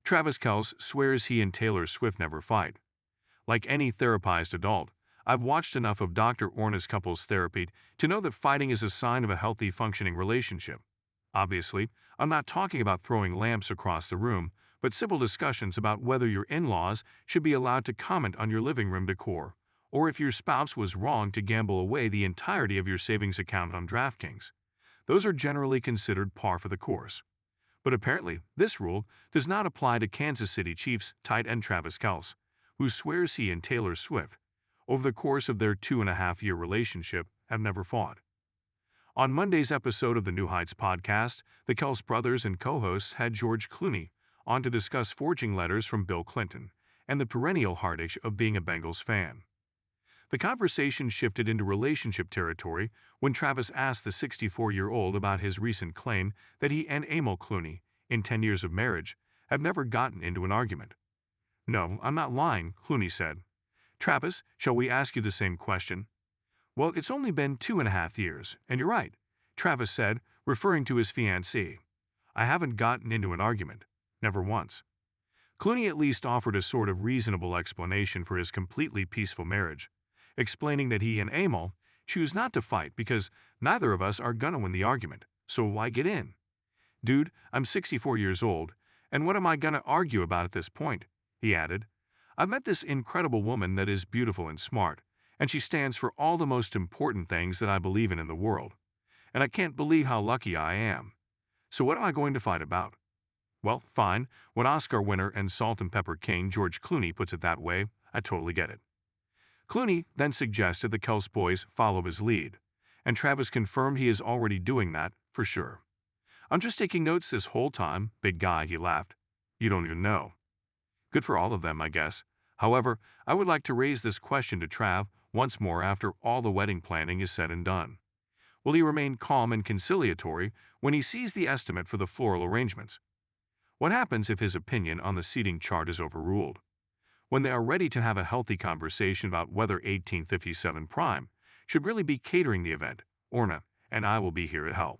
Travis Kelce swears he and Taylor Swift never fight. Like any therapized adult, I've watched enough of Dr. Orna's couples therapy to know that fighting is a sign of a healthy, functioning relationship. Obviously, I'm not talking about throwing lamps across the room, but civil discussions about whether your in-laws should be allowed to comment on your living room decor, or if your spouse was wrong to gamble away the entirety of your savings account on DraftKings. Those are generally considered par for the course. But apparently, this rule does not apply to Kansas City Chiefs tight end Travis Kelce, who swears he and Taylor Swift, over the course of their 2.5-year relationship, have never fought. On Monday's episode of the New Heights podcast, the Kelce brothers and co-hosts had George Clooney on to discuss forging letters from Bill Clinton and the perennial heartache of being a Bengals fan. The conversation shifted into relationship territory when Travis asked the 64-year-old about his recent claim that he and Emil Clooney, in 10 years of marriage, have never gotten into an argument. "No, I'm not lying," Clooney said. "Travis, shall we ask you the same question?" "Well, it's only been 2.5 years, and you're right," Travis said, referring to his fiancée. "I haven't gotten into an argument. Never once." Clooney at least offered a sort of reasonable explanation for his completely peaceful marriage, explaining that he and Emil choose not to fight because neither of us are gonna win the argument, so why get in? "Dude, I'm 64 years old, and what am I gonna argue about at this point?" he added. "I've met this incredible woman that is beautiful and smart, and she stands for all the most important things that I believe in the world. And I can't believe how lucky I am. So what am I going to fight about?" Well, fine, when Oscar winner and salt and pepper king George Clooney puts it that way, I totally get it. Clooney then suggested the Kelce boys follow his lead, and Travis confirmed he is already doing that, for sure. "I'm just taking notes this whole time, big guy," he laughed. "You don't even know." Good for all of them, I guess. However, I would like to raise this question to Trav once more after all the wedding planning is said and done. Will he remain calm and conciliatory when he sees the estimate for the floral arrangements? What happens if his opinion on the seating chart is overruled? When they are ready to have a healthy conversation about whether 1857 Prime should really be catering the event, Orna and I will be here to help.